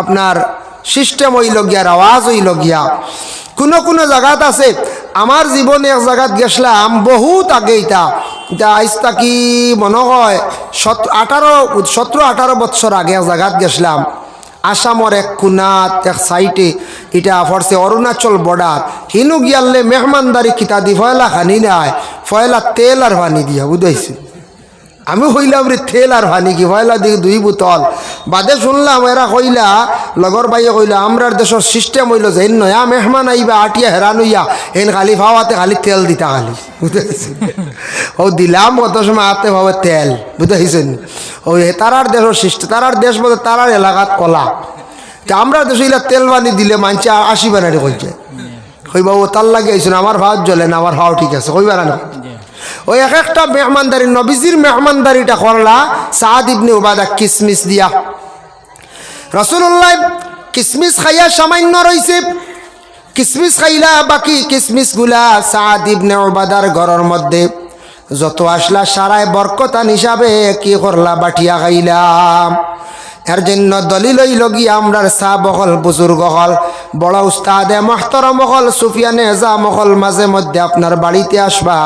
আপনার সিস্টেম হইল গিয়া, আওয়াজ হইল গিয়া। কোনো জায়গাত আছে, আমার জীবনে এক জায়গাত গেছিলাম বহুত আগে, এটা আইজ তাকি মনে হয় 17-18 বছর আগে এক জায়গাত গেছিলাম। আসামর এক কোনাত এক সাইটে, এটা পড়ছে অরুণাচল বর্ডার। হিনু গিয়ালে মেহমানদারি কিতা দি ফয়লা খানি নাই, ফয়লা তেল আর পানি দিয়া, বুঝাইছে। আমি হইলাম রে তেল আর পানি কি, ফয়লা দিকে 2 বোতল। বাদে শুনলাম এরা কইলা, লগর ভাইয়ে কইলা, আমরার দেশের সিস্টেম হইল যে নয়া মেহমান আইবা আটিয়া হেরান হইয়া এন খালি ফাওয়াতে খালি তেল দিতা খালি, বুঝাইছে। ও দিলাম কত সময় হাতে ভাবে তেল, বুঝাইছেন। ওই তারার দেশের সিস্টেম, তারার দেশ বলতে তারার এলাকাত কলা। আমরা দেশে ইলা তেল পানি দিলে মানছে আসিবে না রে, কইছে কইবা ও তার লাগে আইসুন, আমার ভাত জ্বলে না, আমার ভাও ঠিক আছে, কইবা না। ওই এক একটা মেহমানদারি, নবীজির মেহমানদারিটা করলা সাদ ইবনে উবাদা কিসমিস দিয়া। রাসূলুল্লাহ কিসমিস খাইয়া সামান্য রইছে, কিসমিস খাইলা, বাকি কিসমিস গুলা সাদ ইবনে উবাদার ঘরের মধ্যে যত আসলা সারায় বরকতান হিসাবে কি করলা, বাটিয়া খাইলাম। এর জন্য দলিল হইল গিয়া আমরার সাহাব হল, বুজুর্গ হল, বড় উস্তাদে মুহতারাম হল, সুফিয়ানে এজাম হল, মাঝে মধ্যে আপনার বাড়িতে আসবা।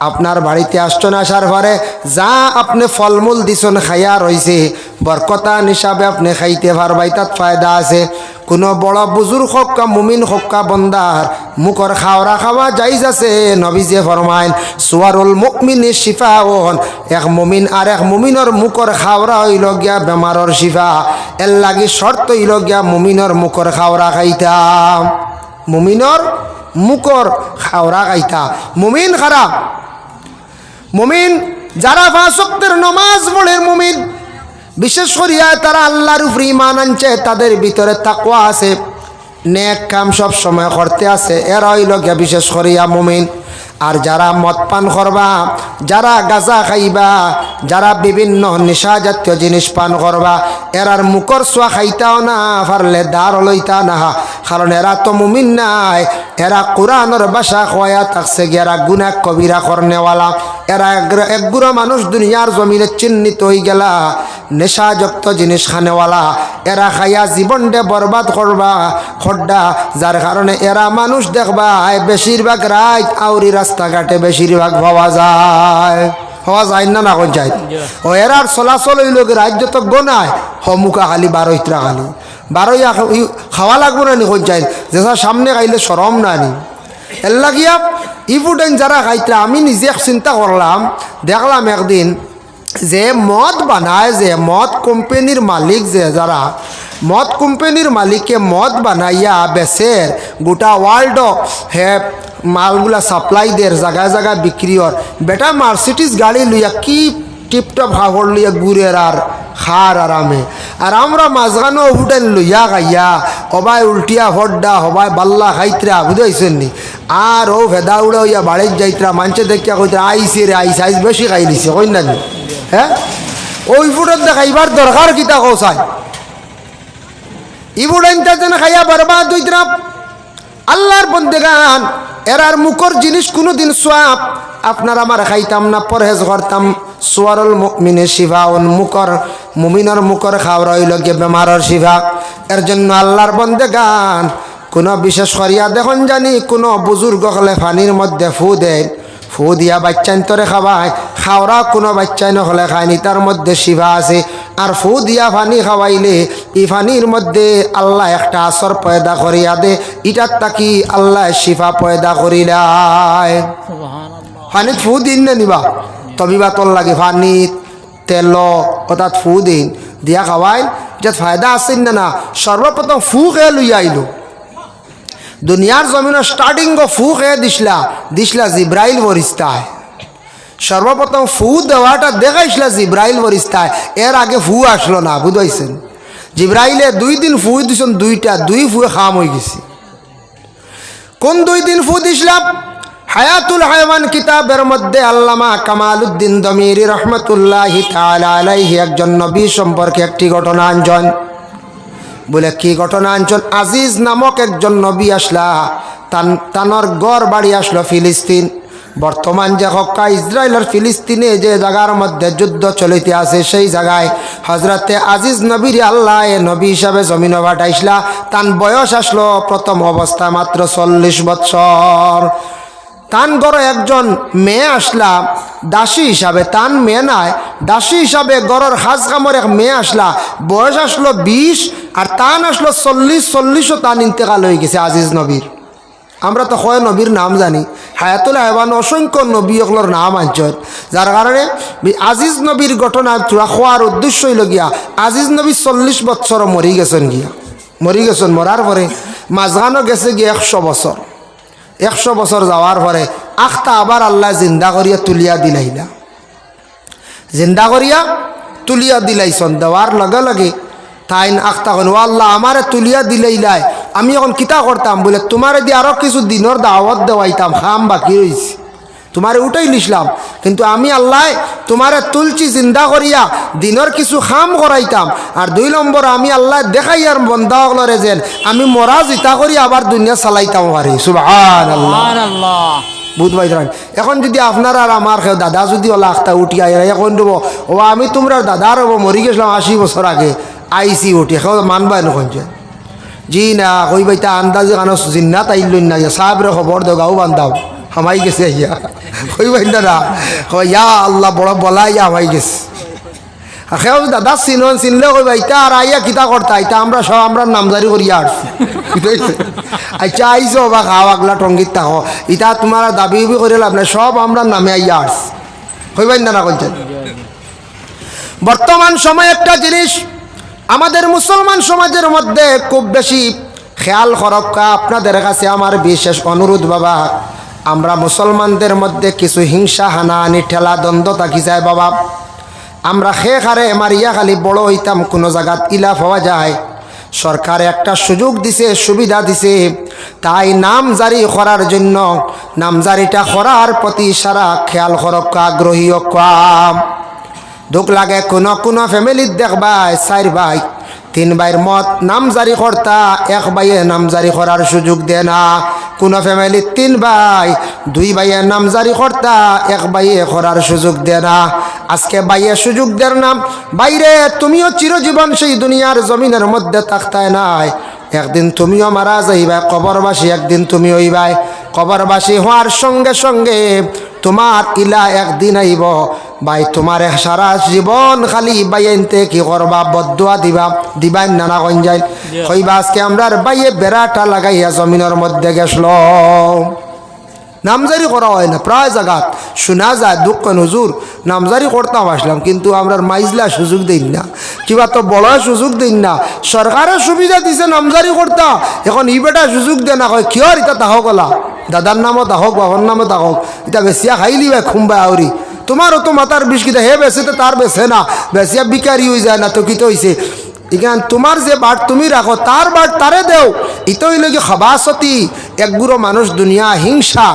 আপনার বাড়িতে আসছেন, আসার পরে যা আপনি ফলমূল দিছেন খাইয়া রইছে, বরকতান হিসাবে আপনি খাইতে পারবাই, তাত ফায়দা আছে। কোনো বড় বুজুর্গ হক্কা, মুমিন হক্কা বন্দার মুখর খাওয়া খাওয়া জাইজ আছে। নবীজে ফরমাইন সুয়ারুল মুমিনি শিফাউন, এক মুমিন আর এক মুমিনর মুখর খাওয়া হইল গিয়া বেমারর শিফা। এর লাগি শর্ত হইল গিয়া মুমিনর মুখর খাওয়া খাইতাম, মুমিনর মুখর খাওয়া খাইতা। মুমিন খারাপ, মুমিন যারা 5 ওয়াক্তের নামাজ পড়ে, মুমিন বিশেষ করিয়া তারা আল্লাহর উপর ঈমান আনছে, তাদের ভিতরে তাকওয়া আছে, নেক কাম সব সময় করতে আছে, এরা হইল গিয়া বিশেষ করিয়া মুমিন। আর যারা মদ পান করবা, যারা গাঁজা খাইবা, যারা বিভিন্ন নেশা জাতীয় জিনিস পান করবা, এরার মুখর সোয়া খাইতাও না, পারলে দাঁড় লইতা না, কারণ এরা তো মুমিন নাই। এরা কোরআনের ভাষা খোয়া থাকছে গিয়ে, এরা গুনাহ কবিরা করনেওয়ালা। এরা একগুড়ো মানুষ দুনিয়ার জমিনে চিহ্নিত হয়ে গেলা নেশাযুক্ত জিনিস খানেওয়ালা। এরা খাইয়া জীবনটা বরবাদ করবা খড্ডা, যার কারণে এরা মানুষ দেখবা বেশিরভাগ রাত আউরি রাস্তাঘাটে বেশিরভাগ পাওয়া যায় না, না কোন যায়। ও এরার চলাচল হইল রাত যত গোনায় হমুকা খালি 12 খালি 12 খাওয়া লাগবো না নি, কোন যায় যেসা সামনে খাইলে সরম না নি। এর লাগিয়া ইফুডেন যারা খাইতে, আমি নিজে চিন্তা করলাম, দেখলাম একদিন যে মদ বানায়, যে মদ কোম্পানির মালিক, যে যারা মদ কোম্পানির মালিককে মদ বানাইয়া বেচের, গোটা ওয়ার্ল্ড হে মালগুলা সাপ্লাই দের, জায়গায় জায়গায় বিক্রি হর। বেটা মার্সিডিজ গাড়ি লইয়া কি টিপটপ হাওড় লইয়া ঘুরের আর খার আরামে, আর আমরা মাঝখানো উঠেন লইয়া খাইয়া হবাই উল্টিয়া হড্ডা, হবাই বাল্লা খাইতরা, বুঝাইছেন নি। আর ও ভেদা উড়া হইয়া বাড়ির যাইতরা, মানুষে দেখিয়া কইতরা আইসে রে আইস, আইস বেশি খাই নিছে, কই না নি। হ্যাঁ, ওই ফুটত দেখাইবার দরকার কিতা কৌসাই, ইবুডাইনটা যেন খাইয়া বরবাদ হইতরা। আল্লাহর বন্দেগান, এরার মুখর জিনিস কোনোদিন সোয়াব আপনার আমার খাইতাম না, পরহেজ করতাম। সুয়ারুল মুমিনি শিফাউন, মুখর মুমিনের মুখর খাওয়া হইল গিয়ে বেমারর শিফা। এর জন্য আল্লাহর বন্দেগান কোনো বিশেষ করিয়া দেখুন জানি কোনো বুজুর্গ হলে পানির মধ্যে ফু দেন, ফু দিয়া বাচ্চাইন তরে খাওয়ায়, খাওয়া কোনো বাচ্চাই নহলে খায়নি, তার মধ্যে শিফা আছে। আর ফু দিয়া পানি খাওয়াইলে এই পানির মধ্যে আল্লাহ একটা আসর পয়দা করিয়া দে, ইটার তাকি আল্লাহ শিফা পয়দা করিলায়। পানিত ফু দিন না নিবা, তবিবা তোর লাগে পানিত তেল অর্থাৎ ফু দিন দিয়া খাওয়াই, যে ফায়দা আছে না। না, সর্বপ্রথম ফু খেয়ে লইয়া আইলো দুনিয়ার জমিনের স্টার্টিং ফু খেয়ে দিসলা জিব্রাইল ফরিস্তায়। সর্বপ্রথম ফু দেওয়াটা দেখাইছিলা জিব্রাইল ফরিস্তায়, এর আগে ফু আসলো না, বুঝাইছেন। জিব্রাইলে 2 দিন ফু দিছেন, 2 ফুয়ে খাম হয়ে গেছে। কোন 2 দিন ফু দিছিলাম? হায়াতুল হায়াওয়ান কিতাবের মধ্যে আল্লামা কামালউদ্দিন দমিরি রহমতুল্লাহি তাআলা আলাইহি একজন নবী সম্পর্কে একটি ঘটনা আনছেন। বলে কি ঘটনা আনছেন? আজিজ নামক একজন নবী আসলা, তানর গড় বাড়ি আসলো ফিলিস্তিন। বর্তমান যে হক্কা ইসরায়েল আর ফিলিস্তিনে যে জায়গার মধ্যে যুদ্ধ চলিতে আছে সেই জায়গায় হজরতে আজিজ নবীর আল্লাহ নবী হিসাবে জমিন পাঠাইছিলা। তার বয়স আসলো প্রথম অবস্থা মাত্র 40 বৎসর। তান গড় একজন মেয়ে আসলা দাসী হিসাবে, তান মেয়ে নাই দাসী হিসাবে গড়ের হাজ কামর এক মেয়ে আসলা, বয়স আসলো 20 আর তান আসলো 40 তান ইন্তেকাল হয়ে গেছে আজিজ নবীর। আমরা তো হয় নবীর নাম জানি, হায়াতুল হায়বান অসংখ্য নবী ওগুলোর নাম আনছেন, যার কারণে আজিজ নবীর ঘটনা তোরা খোয়ার উদ্দেশ্য হইল গিয়া আজিজ নবী 40 বৎসর মরি গেছেন মরার পরে মাঝখানো গেছে গিয়ে 100 বছর। 100 বছর যাওয়ার পরে আখতা আবার আল্লাহ জিন্দা করিয়া তুলিয়া দিলাইছন। দেওয়ার লগে লগে তাইন আখতা কন, ও আল্লাহ আমারে তুলিয়া দিলাইলাই, আমি এখন কিতা করতাম বলে তোমারে দিয়ে আরো কিছু দিনের দাওয়াত দেওয়াইতাম, খাম বাকি রয়েছে, তোমারে উঠাই লিখলাম, কিন্তু আমি আল্লাহ তোমারে তুলছি জিন্দা করিয়া দিনের কিছু খাম করাইতাম। আর 2 নম্বর আমি আল্লাহ দেখাই আর বন্ধা হলরে যেন আমি মরা জিতা করি আবার দুনিয়া চালাইতাম পারি। সুবহানাল্লাহ। বুধবাই এখন যদি আপনার আর আমার কেউ দাদা যদি ওলা আখতা উঠিয়া এখন দেবো, ও আমি তোমরা দাদার হবো মরি গেছিলাম 80 বছর আগে, আইসি উঠি এখন মানবাই নখন জি না কইবাই তা আন্দাজে কানো জিন্নাত আইলুন না সাহেবরে খবর দেও গাও বান্ধাও হামাই গেছে ইয়া কইবাই না ইয়া আল্লাহ বড় বলাই হামাই গেছে। সেও দাদা চিনলে কইবা ইতা আর আইয়া কিতা করতা, ইতা আমরা সব আমরা নামজারি করিয়া আসছি আচ্ছা আইসো বা খাওয়া আগলা টঙ্গিত থাকো, ইতা তোমার দাবি উবি করে লাভ নাই, সব আমরা নামে আইয়া আসছি কইবাই না কইছেন। বর্তমান সময় একটা জিনিস আমাদের মুসলমান সমাজের মধ্যে খুব বেশি খেয়াল করক্কা, আপনাদের কাছে আমার বিশেষ অনুরোধ বাবা, আমরা মুসলমানদের মধ্যে কিছু হিংসা হানাহানি ঠেলা দ্বন্দ্ব থাকি যায় বাবা। আমরা হারে মারিয়া খালি বড় হইতাম কোনো জায়গাত ইলা পাওয়া যায়, সরকার একটা সুযোগ দিছে সুবিধা দিছে, তাই নাম জারি করার জন্য নামজারিটা করার প্রতি সারা খেয়াল করক্কা আগ্রহী কাম। দুঃখ লাগে কোনো ফ্যামিলির দেখবাই 4 ভাই 3 ভাইয়ের মত নামজারি করতা, 1 ভাইয়ে নামজারি করার সুযোগ দেয় না। কোনো ফ্যামিলির 3 ভাই 2 ভাইয়ে নামজারি করতা, 1 ভাইয়ে করার সুযোগ দেয় না। আজকে ভাইয়ে সুযোগ দেয় না, বাইরে তুমিও চিরজীবন সেই দুনিয়ার জমিনের মধ্যে থাকতায় নাই, একদিন তুমিও মারা যাইবাই, কবরবাসী একদিন তুমি হইবাই। কবরবাসী হওয়ার সঙ্গে সঙ্গে তোমার ইলা একদিন আইব ভাই, তোমার সারা জীবন খালি বাইনতে কি করবা, বদুয়া দিবাই নানা গঞ্জাই কইবা আজকে আমরার বাইয়ে বেড়াটা লাগাইয়া জমিনের মধ্যে গেছিল। নামজারি করা হয় না, প্রায় জায়গাত শোনা যায় দুঃখ হুজুর নামজারি করতাম আসলাম, কিন্তু আমরার মাইজলা সুযোগ দিন না, কিবা তো বড় সুযোগ দিন না। সরকারের সুবিধা দিছে নামজারি করতা, এখন ই বেটা সুযোগ দে না, কয় কিয়র ইতা তাহক ওলা দাদার নামও তাহক বাবার নামও তাহক, ইতা বেশিয়া খাইলি ভাই খুম্বাই আউরি, তোমারও তো মাথার বিষ কিতা হে বেছে তো তার বেছে না, বেশিয়া বিকারি হয়ে যায় না তো কিতো হয়েছে। ইখান তোমার যে বাট তুমি রাখো তার বাট তারে দেও, ইতো হইলে কি খাবাসতি একগুড়ো মানুষ দুনিয়া হিংসা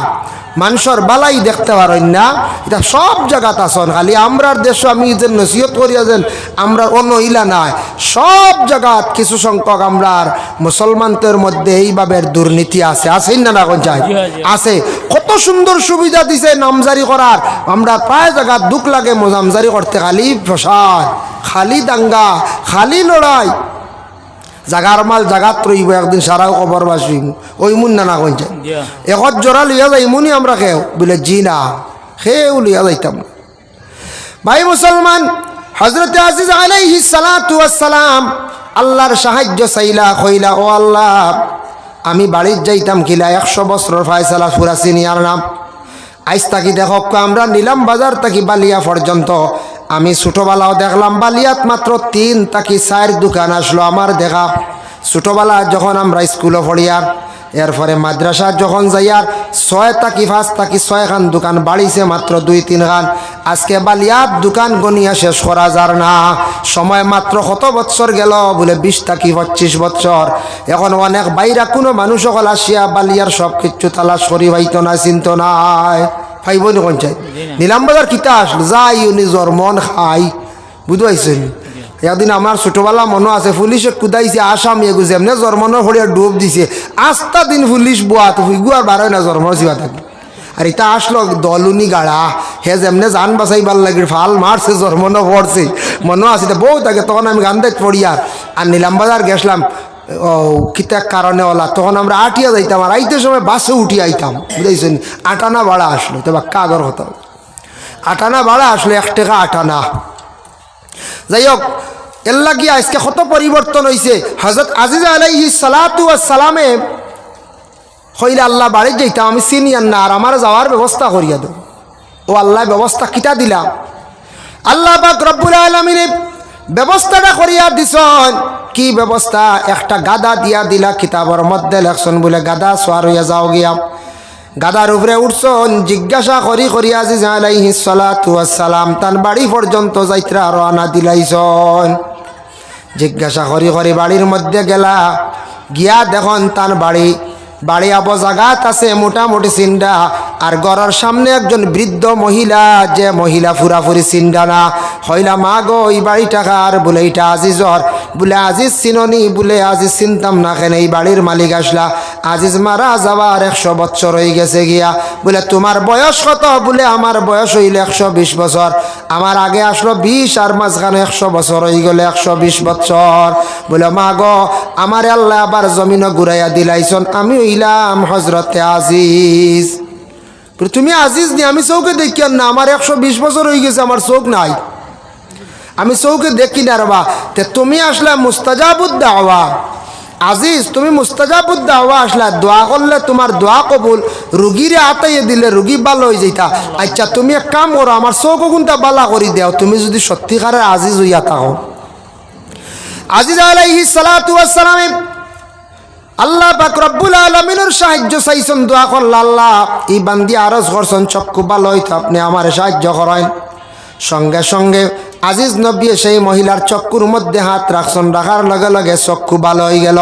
মানুষের বালাই দেখতে পারেন না, এটা সব জায়গাত আসন, খালি আমরার দেশ আমি যে নসিহত করিয়া যেন আমরা অন্য ইলা নাই, সব জায়গাত কিছু সংখ্যক আমরার মুসলমানদের মধ্যে এইভাবে দুর্নীতি আছে, আছেই না কোন চাই আছে। কত সুন্দর সুবিধা দিছে নামজারি করার, আমরা প্রায় জায়গা দুঃখ লাগে নামজারি করতে, খালি প্রসাদ, খালি দাঙ্গা, খালি লড়াই, জাগার মাল জাগাত রইব, একদিন সারাও খবর বাসি ওই মুন নানা কইছে এখন জোড়া লইয়া যাই মুনি আমরা খেও বলে জি না খেয়েও লইয়া যাইতাম। ভাই মুসলমান, হজরত আজিজ আলাইহিস সালাতু ওয়াস সালাম আল্লাহর সাহায্য চাইলা, কইলা ও আল্লাহ আমি বাড়ির যাইতাম কিলা 100 বছরের ফায়সালা পুরা সিনিয়র নাম, আইজ তাকি দেখো আমরা নিলাম বাজার তাকি বালিয়া পর্যন্ত, আমি ছোটবেলাও দেখলাম বালিয়াত মাত্র 3 তাকি 4 দোকান আসলো আমার দেখা। ছোটবেলা যখন আমরা স্কুলে পড়িয়ার, এরপরে মাদ্রাসা যখন যাইয়ার 6 তাকি 5 তাকি 6 খান দোকান বাড়িছে মাত্র 2-3 খান। আজকে বালিয়াত দোকান গনিয়া শেষ করা যার না, সময় মাত্র কত বছর গেল বলে 20 তাকি 25 বছর। এখন অনেক বাইরা কোনো মানুষ সকল আসিয়া বালিয়ার সব কিছু তালাশ করি হইতো না, চিন্ত নাই ভাই বোন কোন চাই নিলাম বাজার কিতা আসলো যাই নিজর মন খাই বুঝবাইছেন। একদিন আমার ছোটবেলা মনে আছে পুলিশে কুদাইছে আসামি এগুছে এমনি জন্মনের হরিয়া ডুব দিছে, 8টা দিন পুলিশ বোয়া তো গুয়ার বারোয় না জন্ম জিবা থাকি, আর এটা আসলো দলুনি গাড়া হে যেমনে জান বাঁচাইবার লাগে ফাল মারছে জ্বর মনে পড়ছে মনে আছে বহুত আগে তখন আমি গান দেখতে পড়ি আর নিলামবাজার গেছিলাম ও কিতা কারণে ওলা তখন আমরা আটিয়া যাইতাম আর আইতে সময় বাসে উঠি আইতাম বুঝাইছেন 8 আনা ভাড়া আসলো তো বাক্কা আগর হতো 8 আনা ভাড়া আসলো 1 টাকা 8 আনা যাই হোক এর লাগিয়ে আজকে কত পরিবর্তন হয়েছে হযরত আজিজ আলাইহিস সালাতু ওয়াস সালামে হইলে আল্লাহ বাড়ি যাইতাম আমি চিনি না আর আমার যাওয়ার ব্যবস্থা করিয়া দেব ও আল্লাহ ব্যবস্থা কিতা দিলাম আল্লাহ পাক রব্বুল আলামিন ব্যবস্থাটা করিয়া দিছেন কি ব্যবস্থা একটা গাদা দিয়া দিলা কিতাবের মধ্যে লেখছেন বলে গাদা সোয়ার হইয়া যাও গিয়া গাদার উপরে উঠছন জিজ্ঞাসা করি করি আজিজ আলাইহিস সালাতু ওয়াস সালাম তান বাড়ি পর্যন্ত যাইত্রা রওনা দিলাইছন জিজ্ঞাসা করি করি বাড়ির মধ্যে গেলা গিয়া দেখুন তার বাড়ি আবো জাগাত আছে মোটামুটি চিন্ডা আর ঘরের সামনে একজন বৃদ্ধ মহিলা যে মহিলা ফুরাফুরি চিন্ডা না হইলা মা গো এই বাড়িটা কার বলে এইটা আজিজর বলে আজিজ চিননি বলে আজিজ চিনতাম না কেন এই বাড়ির মালিক আসলা আজিজ মারা যাবার 100 বছর হয়ে গেছে গিয়া বলে তোমার বয়স কত বলে আমার বয়স হইলে 120 বছর আমার আগে আসলো 20 আর মাঝখানে 100 বছর হয়ে গেলে 120 বছর বলে মা গো আমার আল্লাহ আবার জমিন ঘুরাইয়া দিলাইছন আমি হইলাম হজরতে আজিজ তুমি আজিজ নি আমি চৌকে দেখি না আমার 120 বছর হয়ে গেছে আমার চোখ নাই আমি চৌকে দেখি না রে বা তুমি আসলে মুস্তাজাবুদ দাওয়া আজিজ তুমি মুস্তাজাবুদ দাওয়া আসলা দোয়া করলে তোমার দোয়া কবুল রুগীরে আতাইয়ে দিলে রুগী ভালো হয়ে যাইতা আচ্ছা তুমি এক কাম করো আমার চোখ কোনটা বালা করে দাও তুমি যদি সত্যিকারের আজিজ হইয়া থাকো আজিজ আলাইহিস সালাতু ওয়াস সালাম আল্লাহ পাক রব্বুল আলামিনের সাহায্য চাইছেন দোয়া করলা আল্লাহ এই বান্দি আরজ করছেন চক্ষু ভালো হইতো আপনি আমার সাহায্য করেন সঙ্গে সঙ্গে আজিজ নবী সেই মহিলার চক্ষুর মধ্যে হাত রাখছেন রাখার লগে লগে চক্ষু ভালো হয়ে গেল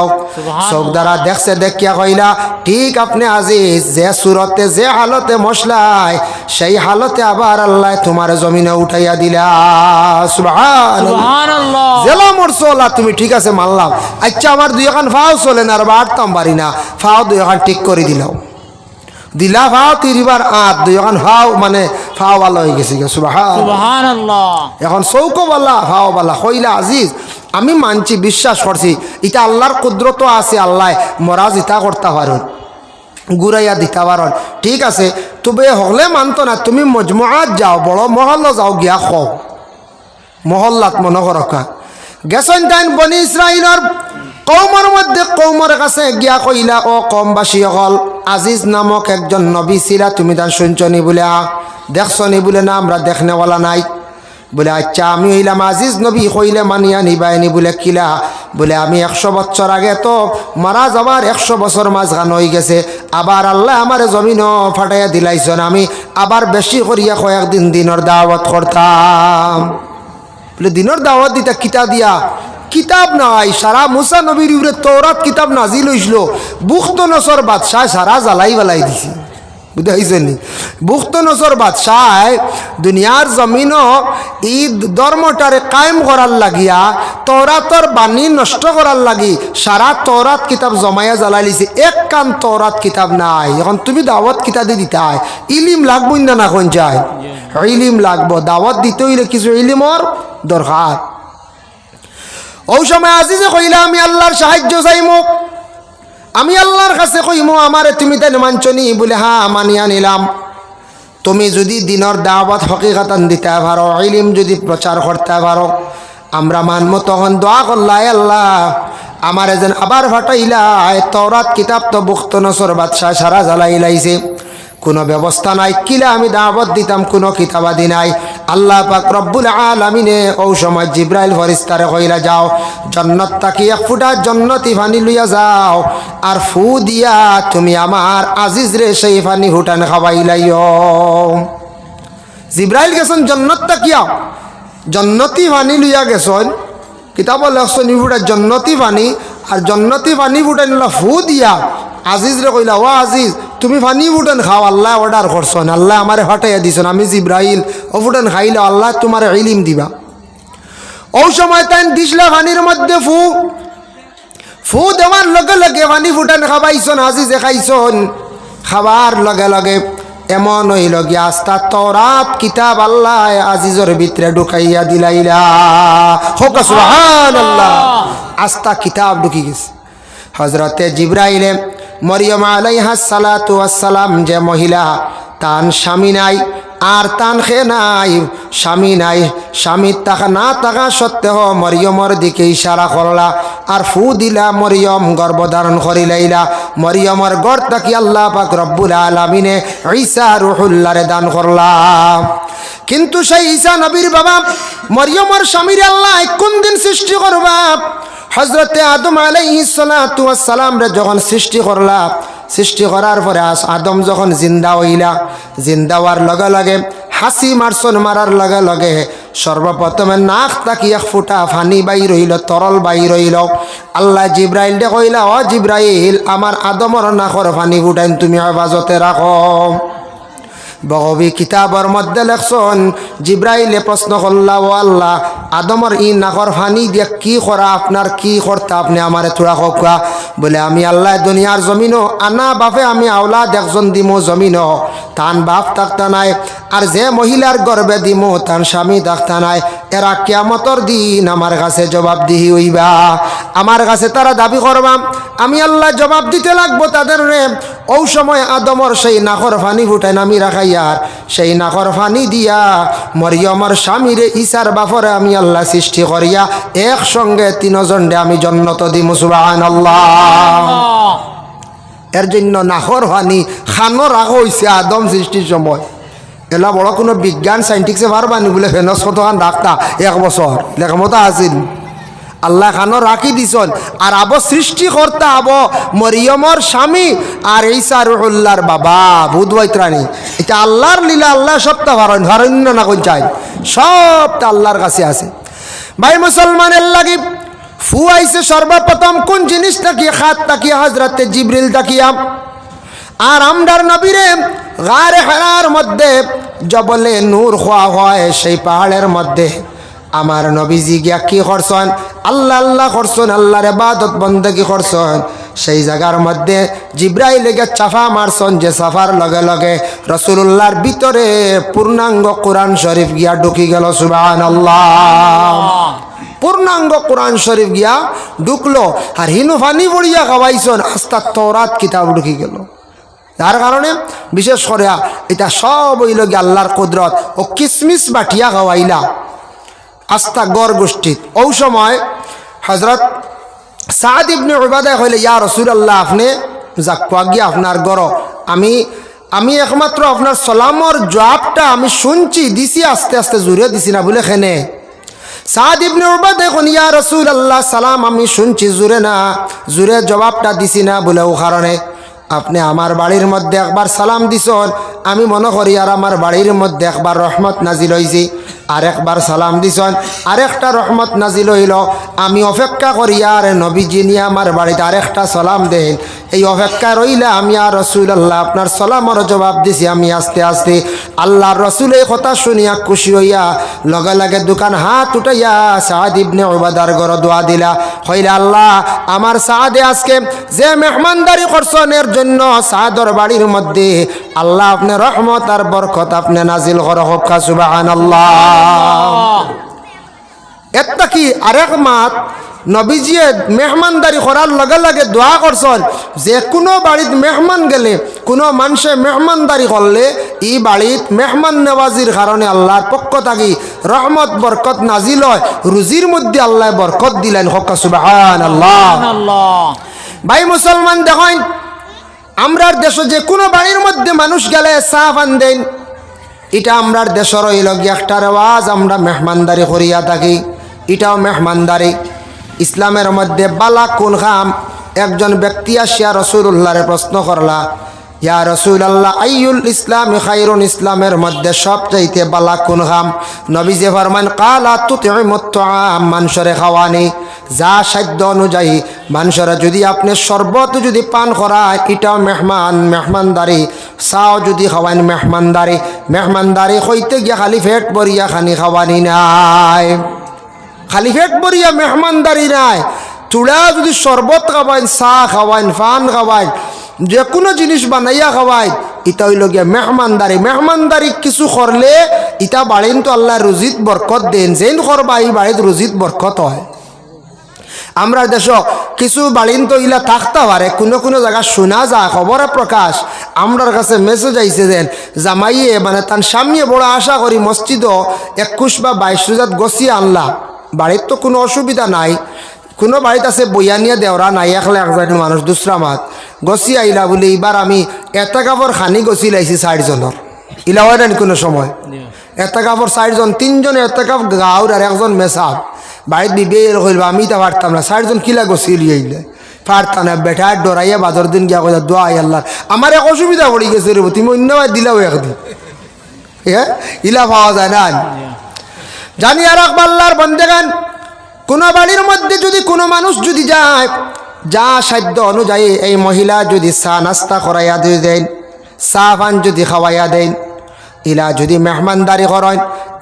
চোখ দ্বারা দেখছে দেখিয়া কইলা ঠিক আপনি আজিজ যে সুরতে যে হালতে মশলায় সেই হালতে আবার আল্লাহ তোমার জমিনে উঠাইয়া দিলা সুবহানাল্লাহ জেলা মরসলা তুমি ঠিক আছে মানলাম আচ্ছা আমার দুই এখন ফাও চলে না আর বাড়তাম পারি না ফাও দুই এখন ঠিক করে দিলাও দিলা ফাও তিরিবার আট দুই এখন ফাও মানে ফাও ভালো হয়ে গেছে সুবহানাল্লাহ এখন চৌকো বালা ফাও বালা কইলা আজিজ আমি মানছি বিশ্বাস করছি এটা আল্লাহর কুদরত আছে আল্লাহ মরাজ ইতা করতে পারেন ঘুরাইয়া দিতে পারেন ঠিক আছে তবে হলে মানতো না তুমি মজমুআত যাও বড় মহল্লা যাও গিয়া খাও মহল্লাত মনে করকা গেছেন তাইন বনি ইসরাইলের কৌমের মধ্যে কৌমের কাছে গিয়া কইলা ও কমবাসী হল আজিজ নামক একজন নবী ছিলা তুমি তার শুনছনি বলে দেখছনি বলে না আমরা দেখনেওয়ালা নাই বলে আচ্ছা আমি হইলাম আজিজ নবী কইলে মানিয়া নিবাইনি বলে কিলা বলে আমি 100 বছর আগে তো মারা যাবার 100 বছর মাঝখান হয়ে গেছে আবার আল্লাহ আমার জমিনও ফাটাইয়া দিলাইছেন আমি আবার বেশি করিয়া কয়েকদিন দিনের দাওয়াত করতাম বলে দিনের দাওয়াত দিতা কিতা দিয়া কিতাব নাই সারা মুসা নবীর উপরে তওরাত কিতাব নাজিল হইছিল বুখতনসর বাদশাহ সারা জ্বালাই বালাই দিছে বুঝাইছেন বুখতনসর বাদশাহ দুনিয়ার জমিনও এই ধর্মটারে কায়েম করার লাগিয়া তওরাতর বাণী নষ্ট করার লাগি সারা তওরাত কিতাব জমাইয়া জ্বালাই লিছে এক কান তওরাত কিতাব নাই এখন তুমি দাওয়াত কিতাব দিয়ে দিতে হয় ইলিম লাগবই না না কোন যায় ইলিম লাগবো দাওয়াত দিতে হইলে কিছু ইলিমর দরকার ওই সময় আজিজে কইলা আমি আল্লাহর সাহায্য চাইমু আমি আল্লাহর কাছে কইমু আমারে তুমি তাই মানছনি বলে হ্যাঁ মানিয়া নিলাম তুমি যদি দিনের দাওয়াত হকিকতান দিতে পারো ইলম যদি প্রচার করতে পারো আমরা মানমু তখন দোয়া করলাই আল্লাহ আমারে যেন আবার ফাটাইলা তওরাত কিতাব তো বুখতনসর বাদশাহ সারা জ্বালাই লাইছে কোনো ব্যবস্থা নাই কিলা আমি দাওয়াত দিতাম কোনো কিতাবাদি নাই আল্লাহ পাক রব্বুল আলামিনে ও সময় জিব্রাইল ফেরেশতারে কইলা যাও জান্নাত তাকি এক ফুটা জান্নাতি পানি লইয়া যাও আর ফু দিয়া তুমি আমার আজিজ রে সেই পানি হুটান খাওয়াইলাইও জিব্রাইল গেছেন জান্নাত তাকিয়া জান্নাতি পানি লইয়া গেছেন কিতাব লেখছেন ফুটা জান্নাতি পানি আর জান্নাতি পানি ফুটাই নিলা ফু দিয়া আজিজ রে কইলা ও আজিজ তুমি পানি ফুটান খাও আল্লাহ অর্ডার করছেন আল্লাহ আমারে হটাইয়া দিছেন আমি জিব্রাইল ও ফুটান খাইলে আল্লাহ তোমার ইলম দিবা ওই সময় তাই দিসলা পানির মধ্যে ফু দেওয়ার লগে লগে পানি ফুটান খাবাইছন আজিজে খাইছন খাবার লগে লগে এমন হইল গিয়া আস্তা তওরাত কিতাব আল্লাহ আজিজর ভিতরে ঢুকাইয়া দিলাইলা। হোক সুবহানাল্লাহ। আস্তা কিতাব ঢুকি গেছে। হযরতে জিবরাইলে মরিয়ম আলাইহা সালাতু ওয়াসসালাম যে মহিলা, তান স্বামী নাই আর তান খে নাই, স্বামী নাই, স্বামীর টাকা না থাকা সত্ত্বেও মরিয়মর দিকে ইশারা করলা আর ফু দিলা, মরিয়ম গর্ভধারণ করিলাইলা। মরিয়মর গর্ভ থাকি আল্লাহ পাক রব্বুল আলামিনে ঈসা রুহুল্লাহরে দান করলাম। কিন্তু সেই ঈসা নবীর বাবা মরিয়মর স্বামীর আল্লাহ কোন দিন সৃষ্টি করবা? হযরতে আদম আলাইহিস সালাতু ওয়াস সালাম রে যখন সৃষ্টি করলা, সৃষ্টি করার পরে আদম যখন জিন্দা হইলা, জিন্দা হওয়ার লগে লগে হাসি মারছন, মারার লগে লগে সর্বপ্রথমে নাক তাকি এক ফুটা ফানি বাইর হইল, তরল বাইর হইল। আল্লাহ জিব্রাইল দে কইলা, ও জিব্রাইল, আমার আদমর নাকর ফানি ফুটাইন তুমি হেফাজতে রাখো। বগবী কিতাবর মধ্যে লেখছন, জিব্রাইলে প্রশ্ন করলা, ও আল্লাহ, আদমর ই নাকর ফানি দিয়ে কি করা, আপনার কি করতে, আপনি আমারে থোড়া কোকা। বলে আমি আল্লাহ দুনিয়ার জমিনও আনা বাপে আমি আওলাদ একজন দিমো জমিনও, তান বাপ থাকতা নাই, আর যে মহিলার গর্বে দিমো তান স্বামী থাকতা নাই। এরা কিয়ামতর দিন আমার কাছে জবাবদিহি হইবা, আমার কাছে তারা দাবি করবাম, আমি আল্লাহ জবাব দিতে লাগবো তাদের রে। ও সময় আদমর সেই নাকর ফানি ফুটাই নামি রাখাইয়ার, সেই নাকর ফানি দিয়া মরিয়মর স্বামীরে ঈসার বাপরে আমি আল্লাহ সৃষ্টি করিয়া একসঙ্গে তিনজনরে আমি জন্নত দিমু। সুবহানাল্লাহ। এর জন্য নাকর ফানি খানো রাখা হয়েছে আদম সৃষ্টির সময়। এলা বড় কোনো বিজ্ঞান সাইন্টিফিক্সে পারবানি বলে ফেনস কতখান রাখতা 1 বছর লেখামতো আছিল। আল্লাহ খানো রাখি দিছন। আর আবো সৃষ্টি করতে আবো মরিয়মর স্বামী আর ঈসা রুহুল্লাহর বাবা বুধবৈত্রাণী। এটা আল্লাহর লীলা, আল্লাহ সবটা ভারণ্য না কোন চাই, সবটা আল্লাহর কাছে আছে। ভাই মুসলমানের লাগি ফু আইছে সর্বপ্রথম কোন জিনিস তাকিয়া, খাত তাকিয়া, হযরতে জিবরিল তাকিয়া। আর আমরার নবীরে গারে হেরার মধ্যে জবলে নূর খোয়া হয়, সেই পাহাড়ের মধ্যে আমার নবীজি গিয়া কি করছেন, আল্লাহ আল্লাহ করছেন, আল্লাহর ইবাদত বন্দেগী করছেন। সেই জায়গার মধ্যে জিব্রাইল গিয়া চাফা মারছেন, যে চাফার লগে লগে রাসূলুল্লাহর ভিতরে পূর্ণাঙ্গ কোরআন শরীফ গিয়া ঢুকি গেল। সুবহানাল্লাহ। পূর্ণাঙ্গ কোরআন শরীফ গিয়া ঢুকলো। আর হিনু ফানি পড়িয়া খাওয়াইছেন, আস্তা তওরাত কিতাব ঢুকি গেল। যার কারণে বিশেষ করে এটা সব হইল গিয়া আল্লাহর কুদরত। ও কিসমিস বাটিয়া খাওয়াইলা আস্তা গড় গোষ্ঠীত। ওই সময় হযরত সাদ ইবনে উবাদা কইলে, ইয়া রাসূলুল্লাহ, আপনি যাক গিয়া আপনার গড়, আমি একমাত্র আপনার সালামর জবাবটা আমি শুনছি, দিছি আস্তে আস্তে, জোরে দিছি না বলে খেনে। সাদ ইবনে উবাদা কোন, ইয়া রাসূলুল্লাহ, সালাম আমি শুনছি, জোরে না, জোরে জবাবটা দিছি না বলে, ও কারণে আপনি আমার বাড়ির মধ্যে একবার সালাম দিছন, আমি মনে করি আর আমার বাড়ির মধ্যে একবার রহমত নাজিল হয়েছি, আর একবার সালাম দিছন, আরেকটা রহমত নাজিল হইল। আমি অপেক্ষা করি আর নবীজি নিয়ে আমার বাড়িতে আরেকটা সালাম দেন। এই অপেক্ষা রইলে আমি আর রাসূলুল্লাহ আপনার সালামের জবাব দিছি। আমি আস্তে আস্তে আল্লাহর রাসূল এই কথা শুনিয়া খুশি হইয়া লগে লগে দোকান হাত উঠাইয়া সাদ ইবনে উবাদার ঘরে দোয়া দিলা, হইলে আল্লাহ আমার সাদে আজকে যে মেহমানদারি করছেন এর জন্য সাদর বাড়ির মধ্যে আল্লাহ আপনি রহমত আর বরকত আপনি নাজিল করো। হোক সুবহানাল্লাহ। এটা কি আরেক মাত নবীজিয়ে মেহমানদারি করার লগে লগে দোয়া করছেন, যে কোনো বাড়িত মেহমান গেলে, কোনো মানুষে মেহমানদারি করলে এই বাড়িত মেহমান নেওয়াজির কারণে আল্লাহর পক্ষ থাকি রহমত বরকত নাজিল হয়, রুজির মধ্যে আল্লাহ বরকত দিলেন। হোক সুবহানাল্লাহ। ভাই মুসলমান দেখেন, আমরার দেশে যে কোনো বাড়ির মধ্যে মানুষ গেলে চা পান দেন, এটা আমরার দেশের হইল গিয়ে একটা রেওয়াজ, আমরা মেহমানদারি করিয়া থাকি, এটাও মেহমানদারি। ইসলামের মধ্যে বালা কোন খাম? একজন ব্যক্তি আসিয়া রাসূলুল্লাহরে প্রশ্ন করলা, ইয়া রাসূলুল্লাহ, আইয়ুল ইসলামি খায়রুন, ইসলামের মধ্যে সবচাইতে বালা কোন খাম? নবীজি ফরমান, কালা তুতিমুত তুআম, মানুষরে খাওয়ানি, যা সাধ্য অনুযায়ী মানুষরা যদি আপনি শরবত যদি পান করায়, এটাও মেহমানদারি। চাও যদি খাওয়ান মেহমানদারি। মেহমানদারি হইতে গিয়া খালি পেট ভরিয়া খানি খাওয়ানি নাই, খালি পেট ভরিয়া মেহমানদারি নাই। চূড়া যদি শরবত খাওয়াইন, চা খাওয়াইন, পান খাওয়াইন, যে কোনো জিনিস বানাইয়া খাওয়াইন, ইটা হইল গিয়া মেহমানদারি কিছু করলে ইটা বাড়িন তো আল্লাহ রুজিত বরকত দেন, যেন করবা এই বাড়িত রুজিত বরকত হয়। আমরা দেশ কিছু বাড়িন তো ইলা থাকতে পারে, কোনো কোনো জায়গা শোনা যায় খবরে প্রকাশ, আমরার কাছে মেসেজ আইছে যেন জামাইয়ে মানে তার স্বামীয়ে বড় আশা করি মসজিদ 21 বা 22 রোজাত গছিয়ে আনলা, বাড়ির তো কোনো অসুবিধা নাই, কোনো বাড়িতে আছে বইয়ানিয়া দেওরা নাই, একলা একজন মানুষ দুসরা মাত গছি আইলা বলে এইবার আমি এটা কাপড় খানি গছি লাইছি 60 জনের, ইলা হয় না কোনো সময় এটা কাপড় 60 জন, 3 জন এটা কাপ গাঁর আর একজন মেসাব বাড়িত বিবে হইল, আমি তা পারতাম না 60 জন কিলা গছি লিয়ে আইলে পারতাম না, বেটা ডরাইয়া বাদর দিন গিয়া কথা দোয়া আল্লাহ আমার এক অসুবিধা পড়ে গেছে রে, তুমি অন্যবার দিলাও একদিন, হ্যাঁ ইলা পাওয়া যায় না। জানি আর আকবাল্লার বন্দেগান, কোনো বাড়ির মধ্যে যদি কোনো মানুষ যদি যায়, যা সাধ্য অনুযায়ী এই মহিলা যদি চা নাস্তা করাইয়া দিয়ে দেন, চা পান যদি খাওয়াইয়া দেন, ইলা যদি মেহমানদারি করেন,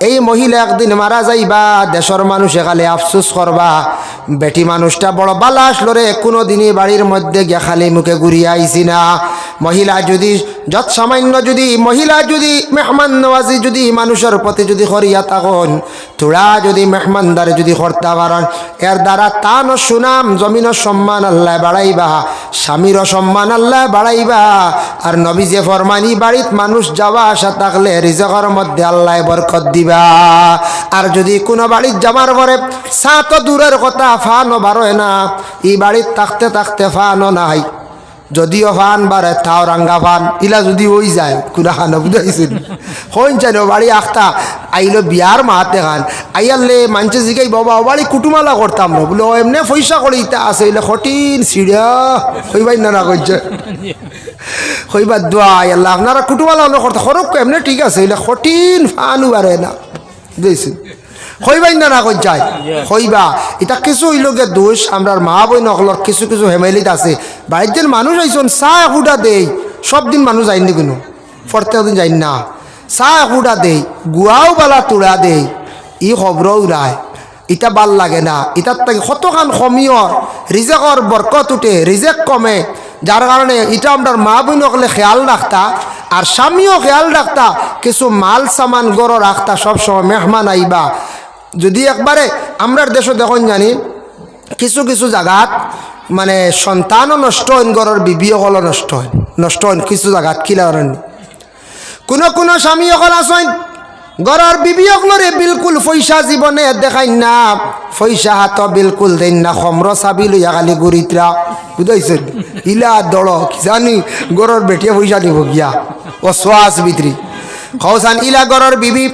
এই মহিলা একদিন মারা যাইবা, দেশের মানুষ এখালে আফসোস করবা বেটি মানুষটা বড় বালা আসলো রে, কোনো দিনই বাড়ির মধ্যে গিয়া খালি মুখে ঘুরিয়ে আইসি না। মহিলা যদি যত সামান্য যদি মহিলা যদি মেহমান নওয়াজি যদি মানুষের প্রতি যদি করিয়া তখন তোরা যদি মেহমানদারি যদি করতে পারেন, এর দ্বারা তান সুনাম জমিনের সম্মান আল্লাহ বাড়াইবা, স্বামীর সম্মান আল্লাহ বাড়াইবা। আর নবী যে ফরমানি বাড়িত মানুষ যাওয়া আসা থাকলে রিজকের মধ্যে আল্লাহ বরকত দিবা। আর যদি কোনো বাড়ির যাবার পরে চা তো দূরের কথা ফানও বারোয় না, এই বাড়ির থাকতে থাকতে ফানও নাই, যদিও ফান বারে তাও রাঙ্গা ফান ইলা যদি ওই যায় কুনা খান বুঝাইছেন হইন চাই বাড়ি আখতা আইলো বিয়ার মাহাতে খান আইয়ালে মানছে জিগাই বাবা ও বাড়ি কুটুমালা করতাম না বলে ও এমনি পয়সা করে ইতা আছে এলে কঠিন সিঁড়া হইবাই না করছে হইবার দোয়া আল্লাহ আপনারা কুটুমালা অন্য করতে খরক এমনি ঠিক আছে এলে কঠিন ফানু বারে না বুঝেছেন হইবাই না কই যায় হইবা এটা কিছু হইলগে দোষ আমরার মা বই নকলর কিছু কিছু হেমাইলিত আছে বাড়ির যেন মানুষ আইসন চা একুটা দেই সব দিন মানুষ যায়নি কোনো প্রত্যেক দিন যাই না চা একুটা দেই গুয়াও বালা তোড়া দেই ই খবরও উড়ায় ইটা ভাল লাগে না ইটার থেকে কতখান কমিয়র রিজেকর বরকত উঠে রিজেক কমে যার কারণে এটা আমরা মা বই নকলে খেয়াল রাখতা আর স্বামীও খেয়াল রাখতা কিছু মাল সামান গড় রাখতা সবসময় মেহমান আইবা যদি একবারে আমরার দেশে দেখুন জানি কিছু কিছু জায়গাত মানে সন্তানও নষ্ট হন ঘরের বিবিও হল নষ্ট হন কিছু জায়গাত কিলা কোনো কোনো স্বামী অকল আসেন ঘরের বিবি অকলরে বিলকুল পয়সা জীবনে দেখাই না পয়সা হাত বিলকুল দেন না খমর চাবি লইয়া খালি গুড়িতরা বুঝাইছেন ইলা দড় কি জানি ঘরের বেটিয়ে পয়সা দিব গিয়া ও শ্বাস ভিতরি খৌসান ইলা ঘরের বিবি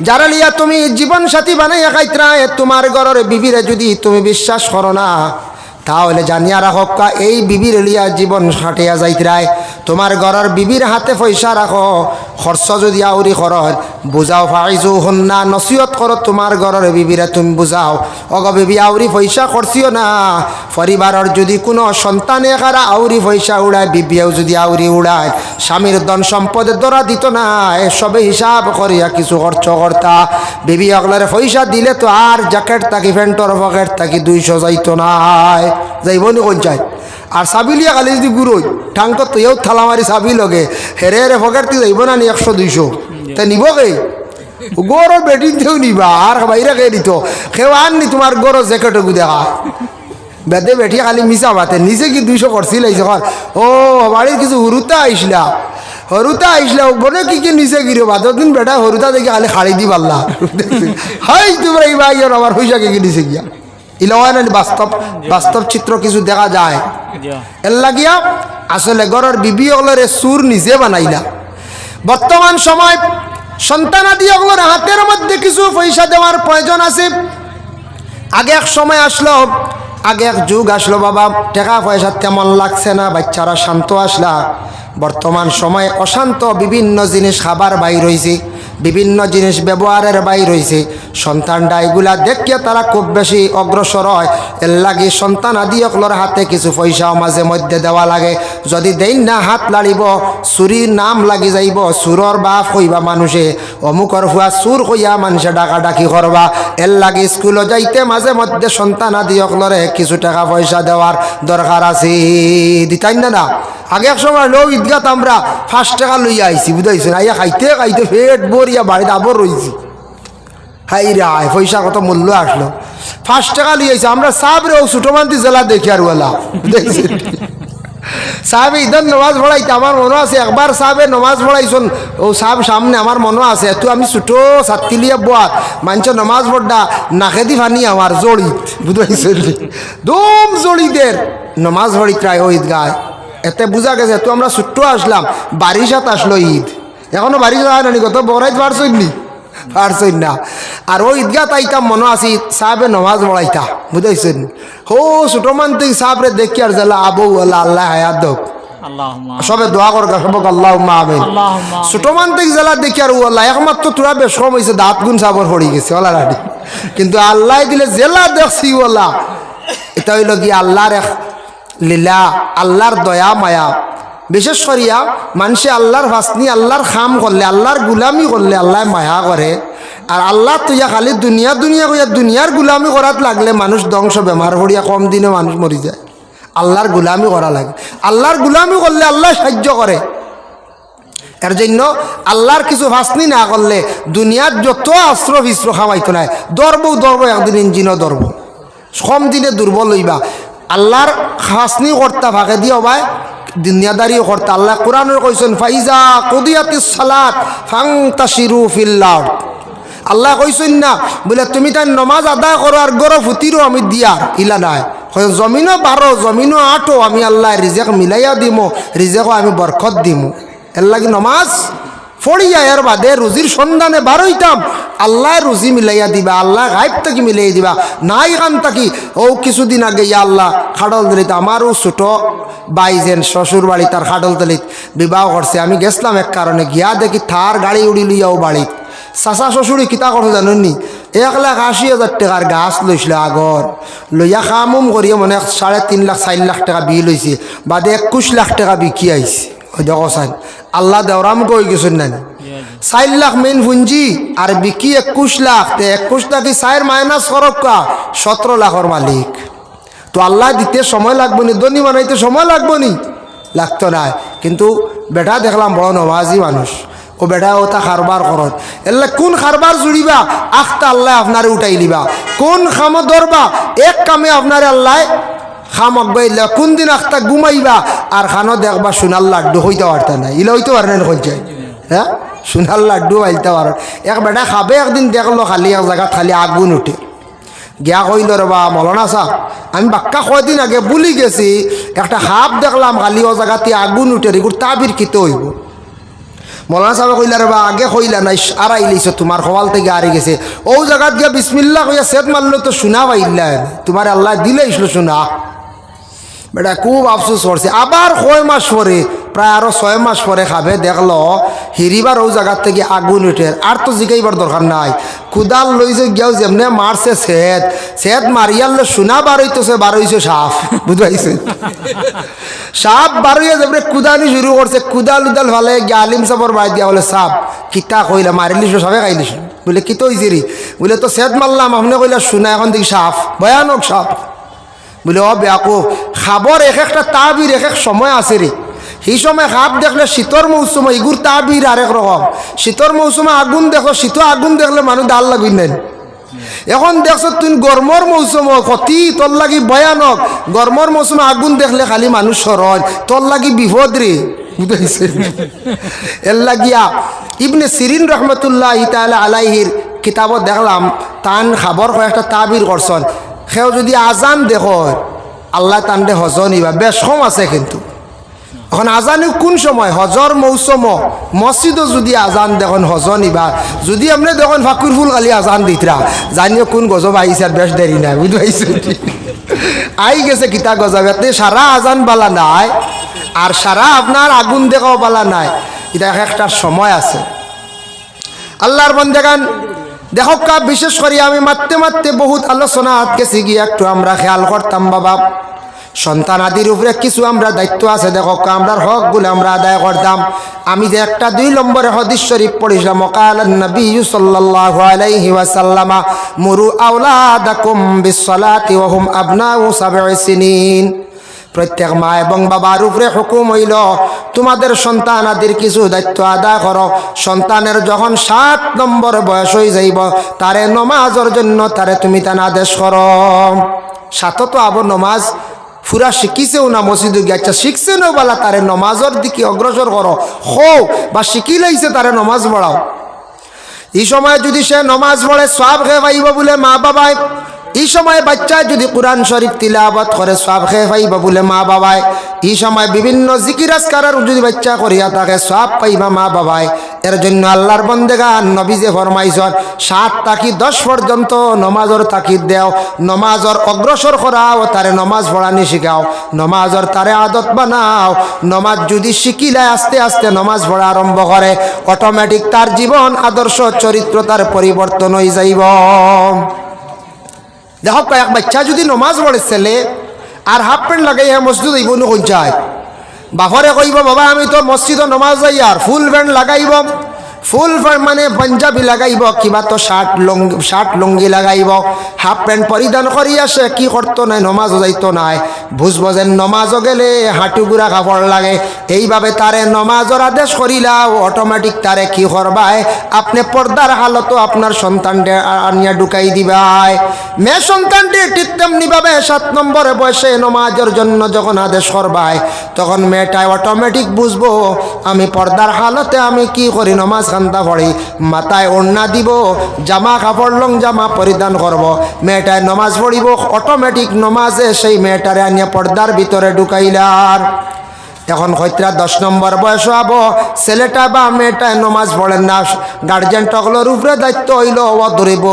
যারা লিয়া তুমি জীবন সাথী বানাইয়া খাইতরা তোমার ঘরের বিবিরে যদি তুমি বিশ্বাস করো না তাহলে জানিয়া রাখা এই বিবির লিয়া জীবন হাঁটিয়া যাইতরায় তোমার ঘরের বিবির হাতে পয়সা রাখো খরচ যদি আউরি করর বুঝাও ফাইজু হন্না নসিহত করো তোমার ঘরের বিবিরে তুমি বুঝাও অগ বিবি আউরি পয়সা খরচিও না পরিবারের যদি কোনো সন্তানে কারা আউরি পয়সা উড়ায় বিবিও যদি আউরি উড়ায় স্বামীর ধন সম্পদের দরা দিত না সবে হিসাব করিয়া কিছু খরচ করতা বিবি অগলারে পয়সা দিলে তো আর জ্যাকেট থাকি প্যান্টর পকেট থাকি 200 যাইতো নাই যাইব নি কোন চাই আর চাবিলিয়া কালি যদি গুড়োই ঠাঙ্ক তুইও থালা মারি চাবি লগে হেরে হেরে ফকেরটি যাইব না নি 100-200 তা নিব কে গরো বেটিনতেও নিবা আর বাইরে কে দিত কেউ আর নি তোমার গরো জ্যাকেটও দেখা বেদে বেটি খালি মিশা বাতে নিজে কি 200 করছিল যখন ও বাড়ির কিছু হরুতা আইসলা বনে কি কি নিচে গিরো বাদর দিন বেটা হরুতা দেখি খালি খাড়ি দি পারলা হাই তোমরা এই ভাই আমার পয়সা কে নিচে গিয়া ইলাওয়ান বাস্তব চিত্র কিছু দেখা যায় এর লাগিয়া আসলে ঘরের বিবি ওগুলোরে সুর নিজে বানাইলা বর্তমান সময় সন্তানাদি ওগুলোর হাতের মধ্যে কিছু পয়সা দেওয়ার প্রয়োজন আছে আগে এক সময় আসলো আগে এক যুগ আসলো বাবা টাকা পয়সা তেমন লাগছে না বাচ্চারা শান্ত আসলা বর্তমান সময় অশান্ত বিভিন্ন জিনিস খাবার বাইর হয়েছে বিভিন্ন জিনিস ব্যবহারের বাইর হয়েছে সন্তানটা এগুলা দেখিয়া তারা খুব বেশি অগ্রসর হয়। এর লাগে সন্তান আদি অকলর হাতে কিছু পয়সাও মাঝে মধ্যে দেওয়া লাগে। যদি দেই না হাত লাড়িব চুরির নাম লাগি যাইব, চুরর বাপ কইবা মানুষে, অমুকর ফুয়া চুর কইয়া মানুষে ডাকা ডাকি করবা। এর লাগে স্কুলে যাইতে মাঝে মধ্যে সন্তান আদি অকলরে কিছু টাকা পয়সা দেওয়ার দরকার আছে। দিতাই না আগে এক সময় লোক ঈদগাত আমরা 5 টাকা লইয়া আইছি, বুঝাইছে আইয়া খাইতে খাইতে পেট ভরিয়া বাড়িতে আবার রয়েছি। হাই রায় পয়সা কত মূল্য আসলো। 5 টাকা লইয়াছে আমরা সাবরে ও ছোটমান্তি জেলা দেখি আর ওলা বুঝাইছে। সাহেব ঈদের নমাজ পড়াইতে আমার মনে আছে একবার সাহেবে নমাজ পড়াইছন ও সাহেব সামনে আমার মনে আছে এত আমি ছোটো ছাত্রিলিয়া বোয়াত মানুষের নমাজ পড়া নাকেদি ফানি আমার জড়িত বুঝাইছে দম জড়িদের নমাজ পড়ি প্রায় ও ঈদগায়। এতে বোঝা গেছে তো আমরা ছোট্ট আসলাম বারিশাত আসলো ঈদ, এখনো বারিশাত হয় না কত বড়াইতে পারছই পারছই না। আর ওই ঈদগাহ তাইতাম মনে আছি সাহেবে নমাজ পড়াইতা বুঝাইছেন। হো ছোট মানতে সাহেবরে দেখি আর জেলা আবু আল্লাহ আল্লাহ হায়াত দোক সবে দোয়া কর সবক আল্লাহ আমিন। ছোট মানতে জেলা দেখি আর ও আল্লাহ একমাত্র তোরা বেশ কম হয়েছে দাঁত গুণ সাবর পড়ে গেছে ওলা রাডি, কিন্তু আল্লাহ দিলে জেলা দেখছি ওলা। এটা হইল কি আল্লাহর এক লীলা, আল্লাহর দয়া মায়া। বিশেষ করিয়া মানুষে আল্লাহর ভাসনি আল্লাহর খাম করলে আল্লাহর গুলামি করলে আল্লাহ মায়া করে। আর আল্লাহ তুইয়া খালি দুনিয়া দুনিয়া কইয়া দুনিয়ার গুলামি করাত লাগলে মানুষ ধ্বংস বেমার পড়িয়া কম দিনে মানুষ মরি যায়। আল্লাহর গুলামি করা লাগে, আল্লাহর গুলামি করলে আল্লাহ সাহায্য করে। এর জন্য আল্লাহর কিছু ভাসনি না করলে দুনিয়ার যত অস্ত্র বিস্ত্র খাওয়াইতো নাই দরব একদিন ইঞ্জিনও দরব, কম দিনে দুর্বল হইবা। আল্লাহর হাসনি কর্তা ভাগে দিয়ে ভাই দুনিয়াদারিও করতে। আল্লাহ কোরআনের কইছেন ফাইজা কুদিয়াতিস সালাত ফান্তাশিরু ফিল আরদ। আল্লাহ কইছেন না বলে তুমি তাই নমাজ আদায় করো আর গরো ফুতিরও আমি দিয়া ইলা নাই, জমিনও 12 জমিনও 8 আমি আল্লাহ রিজেক মিলাইয়া দিমো, রিজেকও আমি বরকত দিমু। এর লাগি নমাজ ফড়িয়া এর বাদে রুজির সন্ধানে বারোইতাম আল্লাহ রুজি মিলাইয়া দিবা, আল্লাহ গাইব তাকি মিলাইয়া দিবা। নাই কান তাকি ও কিছুদিন আগে ইয়া আল্লাহ খাডল তলিত আমারও ছোটো বাইজেন শ্বশুর বাড়ি তার খাডল তলিত বিবাহ করছে। আমি গেছিলাম এক কারণে গিয়া দেখি থার গাড়ি উড়ি লইয়াও বাড়িত। চাচা শ্বশুরি কিতা কথা জানেননি 1,80,000 টাকার গাছ লইছিল আগর, লইয়া খামুম করিয়া মানে 3.5 লাখ 4 লাখ টাকা বিল হয়েছে, বাদে 21 লাখ টাকা বিকি আইছে। ওই দেখো সাইন আল্লাহ দেওরাম কই গেছেন না 4 লাখ মেন পুঞ্জি আর বিকি 21 লাখ। 21 লাখি 4 মাইনাস করক্কা 17 লাখর মালিক। তো আল্লাহ দিতে সময় লাগবো নি, দনি বানাইতে সময় লাগবো নি, লাগতো না। কিন্তু বেটা দেখলাম বড় নমাজি মানুষ, ও বেটা ও তা কারবার করত। এলে কোন কারবার জুড়িবা আখতা আল্লাহ আপনারে উঠাই লিবা, কোন খাম ধরবা এক কামে আপনারে আল্লাহ খাম আগাইলা, কোন দিন আখতা ঘুমাইবা আর খানো দেখবা সোনার লাড্ডু হইতে পারতা না, ইলা হইতে পারে না কই যায়। হ্যাঁ সোনার লাড্ডু হইতে পার। এক বেটা খাবে একদিন দেখলো খালি এক জায়গা খালি আগুন উঠে গিয়া কইল রবা মৌলানা সাহ আমি বাক্কা কয়দিন আগে ভুলি গেছি একটা সাপ দেখলাম খালি ও জায়গাতে আগুন উঠে এগুলো তাবির কিতে হইব। মৌলানা সাহেব কইলা রে বা আগে কইলা নাই আড়াই লিছো তোমার সওয়াল থেকে আড়ে গেছে ও জায়গাত গিয়া বিসমিল্লাহ কইয়া সেট মারলো তো শোনা পাইলা তোমার আল্লাহ দিলেইছিল শোনা। বেটা খুব আফসোস করছে। আবার 6 মাস পরে প্রায় আরো 6 মাস পরে খাবে দেখলো হিরিবার ও জায়গার থেকে আগুন উঠে। আর তো জিগাইবার দরকার নাই, কুদাল লইছে গিয়াও যেমনে মারছে সেত মারিয়ালে শোনা বারইতেছে বারইছে সাপ বুঝাইছে। সাপ বারইয়া যেমনে কুদানি শুরু করছে, কুদাল উদাল ভালে গিয়া আলিম সাপর বাড়ি দিয়া বলে সাপ কিতা কইলা মারিলিস সবে খাইলিস বলে কি তো হইছে রে বলে তো সেত মারলাম আপনি কইলা শোনা এখন দেখি সাপ ভয়ানক সাপ বলে ও বেয়াকুব খাবর এক একটা তাবির এক এক সময় আছে রে। সেই সময় সাপ দেখলে শীতর মৌসুমে ইগুর তাবির আরেক রকম, শীতর মৌসুমে আগুন দেখো শীত আগুন দেখলে মানুষ ডাল লাগি নেন। এখন দেখছো তুই গরমর মৌসুম ক্ষতি তোর লাগি ভয়ানক, গরমর মৌসুমে আগুন দেখলে খালি মানুষ সরল তোর লাগি বিপদ রে বুঝাইছে। এর লাগিয়া ইবনে সিরিন রহমতুল্লাহ তাআলা আলাইহির কিতাবত দেখলাম তান খাবর কয়েকটা তাবির করছেন। সেও যদি আজান দেখো আল্লাহ তান্ডে হজ নিবা বেশ কম আছে, কিন্তু এখন আজান কোন সময় হজর মৌসুম মসজিদও যদি আজান দেখুন হজ নিবা, যদি আপনি দেখুন ফাকুর ফুল খালি আজান দিতরা জানিও কোন গজব আইসে বেশ দেরি নাই বুঝতে আই গেছে কিতা গজব এতে সারা আজান বালা নাই আর সারা আপনার আগুন দেখাও বালা নাই। এটা একটা সময় আছে। আল্লাহর বন্দেগান দেখো কা বিশেষ করে আমি মারতে মারতে বহুত আলোচনা গেছি গিয়ে একটু আমরা খেয়াল করতাম বাবা সন্তান আদির উপরে কিছু আমরা দায়িত্ব আছে দেখো আমরার হক গুলো আমরা আদায় করতাম আমি যে একটা 2 নম্বরে হাদিস শরীফ পড়িলাম ওয়াকালান নবী সাল্লাল্লাহু আলাইহি ওয়াসাল্লাম মুরু আওলাদাকুম বিসসালাতি ওয়া হুম আবনাউ 7 সিনিন প্রত্যেক মা এবং বাবার উপরে হুকুম হইল তোমাদের সন্তান আদির কিছু দায়িত্ব আদায় করো সন্তানের যখন 7 নম্বর বয়স হয়ে যাইব তারে নমাজের জন্য তারে তুমি তান আদেশ করো 7 তো আবার নমাজ পুরা শিখিছেও না মসজিদে গিয়ে আচ্ছা শিখছে না বলা তারে নমাজের দিকে অগ্রসর করো হো বা শিখি লাইছে তারে নমাজ পড়াও এই সময় যদি সে নমাজ পড়ে সওয়াব খেয়ে পাইব বলে মা বাবায় এই সময় বাচ্চা যদি কোরআন শরীফ তিলাওয়াত করে সওয়াব খেয়ে পাইব বলে মা বাবায় এই সময় বিভিন্ন জিকির আজকার যদি বাচ্চা করিয়া থাকে সওয়াব পাইবা মা বাবায় এর জন্য আল্লাহর বন্দেগান নবী যে ফরমাইছেন 7 থেকে 10 পর্যন্ত নমাজের তাকিদ দেও নমাজের অগ্রসর করাও তারে নমাজ পড়ানি শিখাও নমাজের তারে আদত বানাও নমাজ যদি শিখিলে আস্তে আস্তে নমাজ পড়া আরম্ভ করে অটোমেটিক তার জীবন আদর্শ চরিত্র তার পরিবর্তন হয়ে যাইব দেখো এক বাচ্চা যদি নমাজ পড়ে ছেলে আর হাফ প্যান্ট লাগাইয়া মসজিদ হইব না কই যায় বাপরে কইব বাবা আমি তো মসজিদে নমাজ যাই আর ফুল প্যান্ট লাগাইব ফুল মানে পাঞ্জাবি লাগাইব কিবা তো শার্ট লুঙ্গি লাগাইব হাফ প্যান্ট পরিধান করিয়া সে কি করতো নাই নমাজও যাইতো নাই বুঝবো যে নমাজও গেলে হাঁটুগুড়া কাপড় লাগে এইভাবে তারে নমাজের আদেশ করিলাও অটোমেটিক তারে কি করবাই আপনি পর্দার হালতো আপনার সন্তানকে আনিয়া ঢুকাই দিবাই মেয়ে সন্তানটি ঠিক তেমনিভাবে 7 নম্বরে বয়সে নমাজের জন্য যখন আদেশ করবাই তখন মেয়েটাই অটোমেটিক বুঝবো আমি পর্দার হালতে আমি কি করি নমাজ খান্তা পড়ি মাথায় ওড়না দিব জামা কাপড় লং জামা পরিধান করব মেয়েটায় নমাজ পড়িব অটোমেটিক নমাজে সেই মেয়েটারে আনিয়া পর্দার ভিতরে ঢুকাইলার এখন হয়তো 10 নম্বর বয়স হব ছেলেটা বা মেয়েটায় নমাজ পড়েন না গার্জেন টকলোর উপরে দায়িত্ব হইল ওয়াদরিব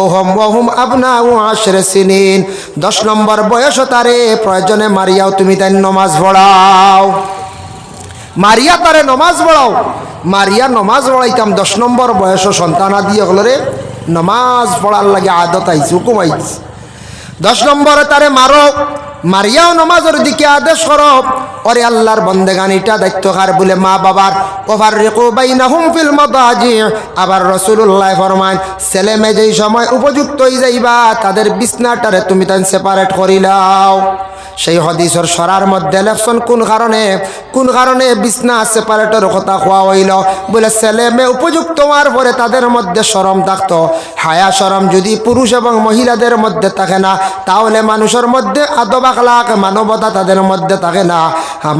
হুম আবনাউ 10 সিনিন 10 নম্বর বয়স তারে প্রয়োজনে মারিয়াও তুমি তাই নমাজ পড়াও মারিয়া তারে নমাজ পড়াও মারিয়া নমাজ পড়াইতাম 10 নম্বর বয়স সন্তান আদি হলরে নমাজ পড়ার লাগে আদত আইছে হুকুম আইছে 10 নম্বরে তারে মারো মারিয়াও নমাজের দিকে আদেশ করো ওরে আল্লাহর বন্দেগান এটা দায়িত্ব কার বলে মা বাবার ওয়াফাররিকু বাইনাহুম ফিল মাদাজি আবার রাসূলুল্লাহ ফরমান ছেলে মেয়ে যেই সময় উপযুক্ত হয়ে যাইবা তাদের বিছনাটারে তুমি তান সেপারেট করিলাও সেই হাদিসের সরার মধ্যে লেখছেন কোন কারণে বিছনা সেপারেটের কথা কোয়া হইল বলে ছেলে মেয়ে উপযুক্ত হওয়ার পরে তাদের মধ্যে শরম থাকতো হায়া শরম যদি পুরুষ এবং মহিলাদের মধ্যে থাকে না তাহলে মানুষের মধ্যে আদব আখলাক মানবতা তাদের মধ্যে থাকে না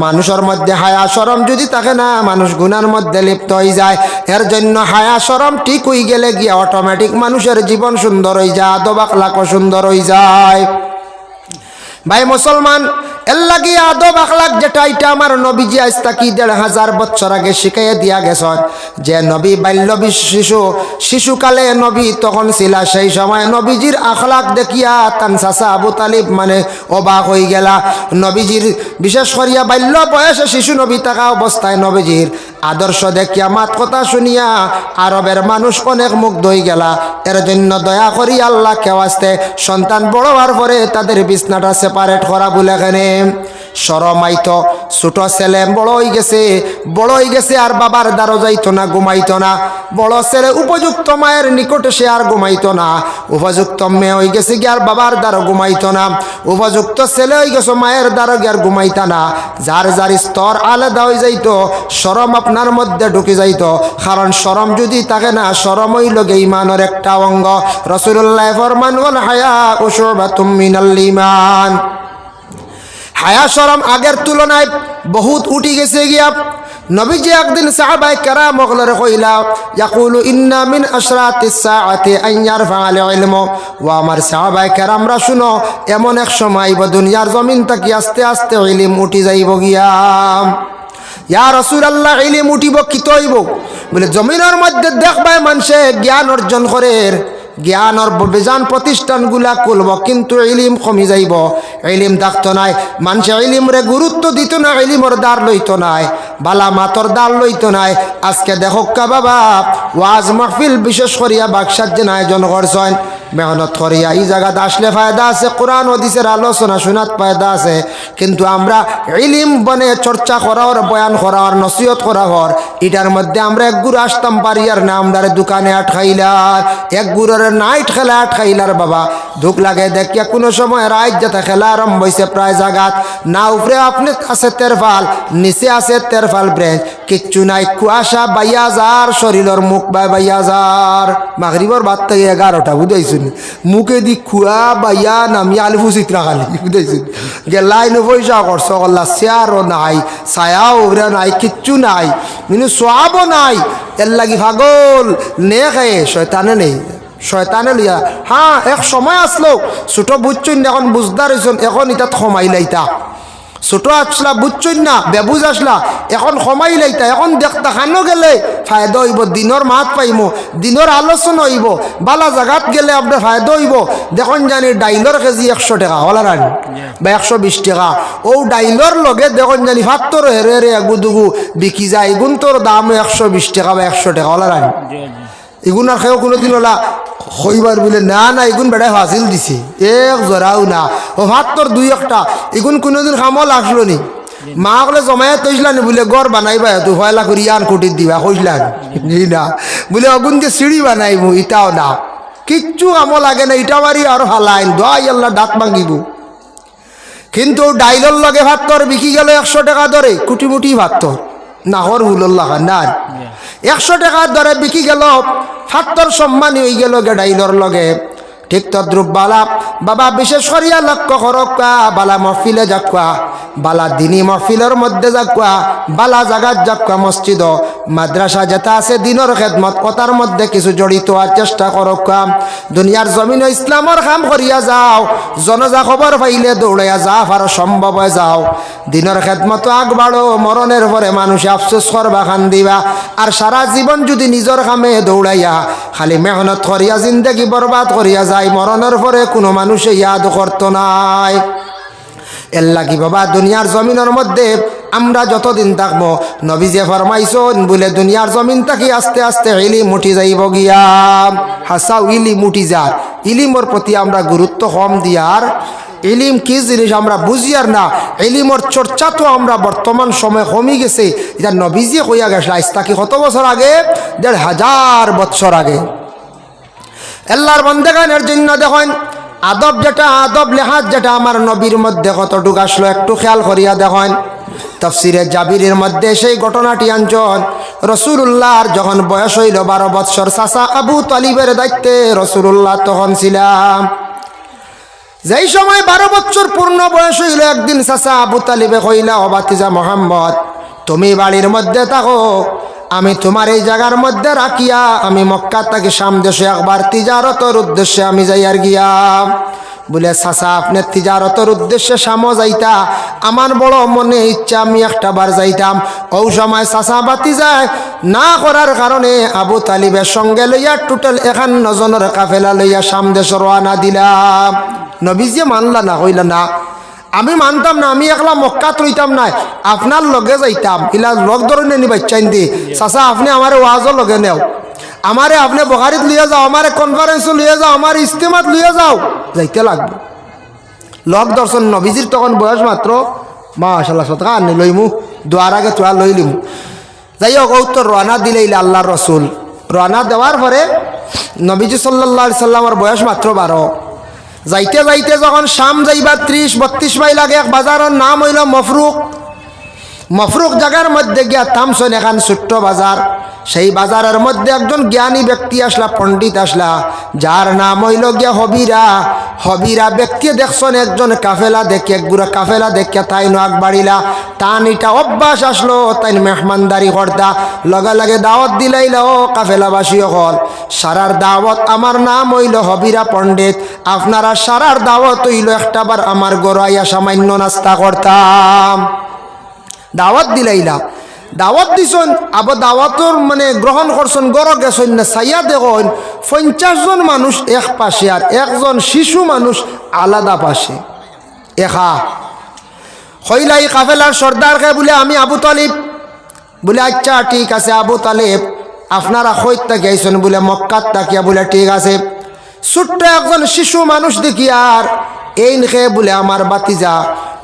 মানুষের মধ্যে হায়া শরম যদি থাকে না মানুষ গুনার মধ্যে লিপ্ত হয়ে যায় এর জন্য হায়া শরম ঠিক হয়ে গেলে গিয়ে অটোমেটিক মানুষের জীবন সুন্দর হয়ে যায় আদব আখলাকও সুন্দর হয়ে যায় ভাই মুসলমান এর লাগি আদব আখলাক যেটা এটা আমার নবীজি আজ তাকি 1500 বছর আগে শিখাইয়া দিয়া গেছেন যে নবী বাল্য শিশুকালে নবী তখন ছিল সেই সময় নবীজির আখলাক দেখিয়া তান চাচা আবু তালিব মানে অবাক হয়ে গেলা নবীজির বিশেষ করিয়া বাল্য বয়সে শিশু নবী থাকা অবস্থায় নবীজির আদর্শ দেখিয়া মাত কথা শুনিয়া আরবের মানুষ অনেক মুগ্ধ হয়ে গেলা এর জন্য দয়া করি আল্লাহ কেওয়াস্তে সন্তান বড় হওয়ার পরে তাদের বিছনাটা সেপারেট করা বলে এখানে শরম আইতো ছোট ছেলে বড় হয়ে গেছে আর বাবার দ্বারও যাইতো না ঘুমাইতো না বড় ছেলে উপযুক্ত মায়ের নিকটে সে আর ঘুমাইতো না উপযুক্ত মেয়ে হয়ে গেছে কি আর বাবার দ্বারও ঘুমাইতো না উপযুক্ত ছেলে হয়ে গেছে মায়ের দ্বারও গিয়ে আর ঘুমাইতা না যার স্তর আলাদা হয়ে যাইতো শরম আপনার মধ্যে ঢুকে যাইতো কারণ শরম যদি থাকে না শরম হইল ঈমানের একটা অঙ্গ রাসূলুল্লাহ ফরমান ওয়াল হায়া উশুবাতুম মিনাল ঈমান হায়া শরম আগের তুলনায় বহুত উঠি গেছে গিয়া নবীজি একদিন সাহাবায়ে কেরাম ওগলরে কইলা ইয়াকুলু ইন্না মিন আশরাতিস সাআতি আন ইয়ারফা'আল ইলমু ওয়া আমার সাহাবায়ে কেরামরা শুনো এমন এক সময় আইব দুনিয়ার জমিন থেকে আস্তে আস্তে ইলম উঠি যাইব গিয়া ইয়া রাসূলুল্লাহ ইলম উঠিব কি তইব বলে জমিনের মধ্যে দেখবাই মানুষে জ্ঞান অর্জন করে জ্ঞানর বেজান প্রতিষ্ঠানগুলা খুলব, কিন্তু ইলিম কমি যাইব। ইলিম থাকতো নাই, মানুষে ইলিমরে গুরুত্ব দিত না, ইলিমর দ্বার লইতো নাই, বালা মাতর দ্বার লইতো নাই। আজকে দেখো কা বাবা, ওয়াজ মাহফিল বিশেষ করিয়া বাক্সার যে আয়োজন করছেন, মেহনত করিয়া এই জায়গাতে আসলে ফায়দা আছে, কোরআন হাদিসের আলোচনা শোনাত ফায়দা আছে। কিন্তু আমরা ইলিম বনে চর্চা করার, বয়ান করার, নসিহত করার, এটার মধ্যে আমরা এক গুরু আসতাম পারি আর না আমরা দোকানে আটকাইলার, এক গুরুর নাইট খেলা আটকাইলার। বাবা দুঃখ লাগে দেখিয়া কোনো সময় রাত যাতে খেলা আরম্ভ হয়েছে প্রায় জাগাত না, উপরে আপনি আছে তেরফাল, নিচে আছে তেরফাল ব্রেঞ্চ, কিচ্ছু নাই, কুয়াশা বাইয়া যার, শরীরের মুখ বাইয়া যার। মাগরিবর বাদ থেকে 11টা বুঝাইছুন, মুখে দি খুয়া বাইয়া নামিয়া আলু চিত্রা খালি বুঝাইছুন, গেলাইন পয়সা করছ কল্লা, চেয়ারও নাই, ছায়াও উপরে নাই, কিচ্ছু নাই, কিন্তু সোয়াবও নাই। এর লাগি পাগল নে খায় শয়তানে নেই, শয়তানে লিয়া। হ্যাঁ এক সময় আসলো ছোট বুঝছুন, এখন বুঝদার হইছুন, এখন ইতাত সময় লাইতা। ছোট আসলা বুঝছুন না, বেবুজ আসলা, এখন সময় লাইতা। এখন দেখতা খানো গেলে ফায়দা হইব, দিনের মাত পাইমো, দিনের আলোচনা হইব, বালা জাগাত গেলে আপনার ফায়দা হইব। দেখুন জানি ডাইলর কেজি 100 টাকা হলা রানি বা 120 টাকা, ও ডাইলর লগে দেখুন জানি ফাত্তর হেরে হেরে এগুদুগু বিকি যায়, এগুন তোর দাম 120 টাকা বা 100 টাকা হলা রানি। এগুন আর খেয়েও কোনোদিন ওলা হইবার বলে না না, এগুন বেড়ায় হাসিল দিছে এক জোরাও না, ও ভাত তোর 2-1টা, এগুন কোনোদিন খামল আসলো নি। মা বলে জমায়ে তৈসলানি বলে গড় বানাইবা, তুই ফয়লা করি ইয়ান কুটির দিবা কইসলান না, বলে অগুন যে সিঁড়ি বানাইব ইটাও না, কিচ্ছু আমল লাগে না, ইটা বাড়ি আর হালাইন দোয়াই আল্লাহ দাঁত ভাঙিব। কিন্তু ডাইলর লগে ভাত তোর বিকি গেল 100 টাকা ধরে, কুটিমুটি ভাত তোর নাহর হুল্লাহ না 100 টাকার দরে বিকি গেল, ফাত্তর সম্মানী হয়ে গেল গেডাইলর লগে। ঠিক তদ্রুপ বালা বাবা বিশেষ করিয়া লক্ষ্য করকা, বালা মহফিলে যাকা, বালা দিনী মহফিলের মধ্যে যাকা, বালা জাগাত যাকা, মসজিদ মাদ্রাসা যেটা আছে দিনের খেদমত কথার মধ্যে কিছু জড়িত হওয়ার চেষ্টা করকা। দুনিয়ার জমিন ইসলামর কাম করিয়া যাও, জনজা খবর পাইলে দৌড়াইয়া যাও, আর সম্ভব হয়ে যাও দিনের খেদমত আগবাড়ো। মরণের পরে মানুষ আফসোস করবা, খান দিবা। আর সারা জীবন যদি নিজের কামে দৌড়াইয়া খালি মেহনত করিয়া জিন্দগি বরবাদ করিয়া যায়, মরণের পরে কোনো মানুষে ইয়াদ করতো নাই। এর লাগি বাবা দুনিয়ার জমিনের মধ্যে আমরা যতদিন থাকবো, নবী যে ফরমাইছেন বলে দুনিয়ার জমিন থাকি আস্তে আস্তে ইলিম মুঠি যাইব গিয়া। হাসাও ইলিম মুঠি যার, ইলিমর প্রতি আমরা গুরুত্ব কম দিয়ার, ইলিম কি জিনিস আমরা বুঝি আর না, ইলিমর চর্চা তো আমরা বর্তমান সময় কমে গেছে। এটা নবীজি কইয়া গেছে আজ তাকে কত বছর আগে, 1500 বছর আগে। আল্লাহর বান্দাগানের জন্য দেখেন আদব যেটা, আদব লেহাজ যেটা আমার নবীর মধ্যে কতটুকু আসলো একটু খেয়াল করিয়া দেখেন। তাফসিরে জাবিরের মধ্যে সেই ঘটনাটি আনছেন, রাসূলুল্লাহর যখন বয়স হইল 12 বৎসর, চাচা আবু তালিবের দায়িত্বে রাসূলুল্লাহ তখন ছিলাম। যেই সময় 12 বৎসর পূর্ণ বয়স হইল, একদিন চাচা আবু তালিবে কইলা, ও ভাতিজা মোহাম্মদ, তুমি বাড়ির মধ্যে থাকো, আমি তোমার এই জায়গার মধ্যে রাখিয়া আমি মক্কা থেকে শাম দেশে একবার তিজারতের উদ্দেশ্যে আমি যাইয়ার গিয়া। বলে চাচা আপনি তিজারতের উদ্দেশ্যে শামও যাইতা, আমার বড় মনে ইচ্ছা আমি একটা বার যাইতাম। ও সময় চাচা বাতি যায় না করার কারণে আবু তালিবের সঙ্গে লইয়া টোটাল 51 জনের কাফেলা লইয়া শাম দেশে রওনা দিলাম। নবীজি মানলা না, কইলা না আমি মানতাম না, আমি একলা মক্কাত রইতাম না, আপনার লগে যাইতাম। ইলা লগ ধরনে নি বাচ্চাইন দি, চাচা আপনি আমার ওয়াজও লগে নেও, আমারে আপনি বখারিত লিয়ে যাও, আমারে কনফারেন্স লিয়ে যাও, আমার ইস্তেমাত লিয়ে যাও, যাইতে লাগবে। লগ দর্শন নবীজির তখন বয়স মাত্র মাশাআল্লাহ সদকা আনি লইমু, দোয়ার আগে তোয়া লইলিমু। যাই হোক উত্তর রওনা দিলেইলে আল্লাহর রসুল রওনা দেওয়ার পরে নবীজি সাল্লাল্লাহু আলাইহি সাল্লামের বয়স মাত্র 12। যাইতে যাইতে যখন শাম যাইবা 30-32 মাইল আগে এক বাজারের নাম হইল মফরুক। মফরুক জায়গার মধ্যে গিয়া থামছেন এখান ছোট্ট বাজার। সেই বাজারের মধ্যে একজন জ্ঞানী ব্যক্তি আসলা, পণ্ডিত আসলা, যার নাম হইল গিয়া হবিরা। হবিরা ব্যক্তি দেখছেন একজন কাফেলা দেখে, একগুড়া কাফেলা দেখে তাই নাক বাড়িলা, তান এটা অভ্যাস আসলো, তাই মেহমানদারি করতা, লগে লগে দাওয়াত দিলাইল, ও কাফেলাবাসী হল সারার দাওয়াত, আমার নাম হইল হবিরা পণ্ডিত, আপনারা সারার দাওয়াত হইল একটাবার আমার গড়াইয়া সামান্য নাস্তা করতাম। দাওয়াত দিলাইলা, দাওয়াত দিছন, আবার দাওয়াতর মানে গ্রহণ করছেন, গড় গেছেন না, সাইয়া দেখুন 50 জন মানুষ এক পাশে আর একজন শিশু মানুষ আলাদা পাশে। এখা হইলাই কাফেলার সর্দারকে বলে আমি আবু তালিব। বলে আচ্ছা ঠিক আছে আবু তালিব, আপনারা কইত থেকে আইছেন? বলে মক্কাত তাকিয়া। বলে ঠিক আছে। ছোট্ট একজন শিশু মানুষ দেখি আর এই নিখে বলে আমার বাতিজা।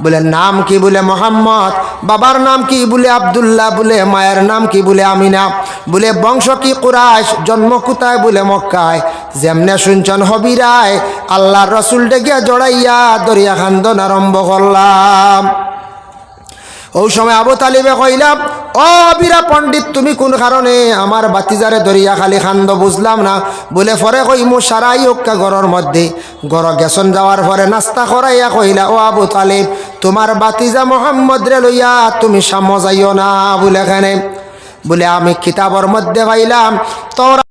বলে নাম কি? বলে মোহাম্মদ। বাবার নাম কি? বলে আব্দুল্লাহ। বলে মায়ের নাম কি? বলে আমিনা। বলে বংশ কি? কুরাইশ। জন্ম কোথায়? বলে মক্কায়। যেমনে শুনছেন হবিরায় আল্লাহর রসুল ডেকে জড়াইয়া দরিয়া খান্দন আরম্ভ করলাম। ওই সময় আবু তালিবে কইলাম, ও বীরা পণ্ডিত, তুমি কোন কারণে আমার বাতিজারে দরিয়া খালি খান্দ? বুঝলাম না। বলে পরে কইমু সারাই ওকা ঘরের মধ্যে। ঘর গেছন যাওয়ার পরে নাস্তা করাইয়া কইলা, ও আবু তালিব, তোমার বাতিজা মোহাম্মদ রে লইয়া তুমি সামো যাইও না। বলে এখানে বলে আমি কিতাবর মধ্যে পাইলাম তোরা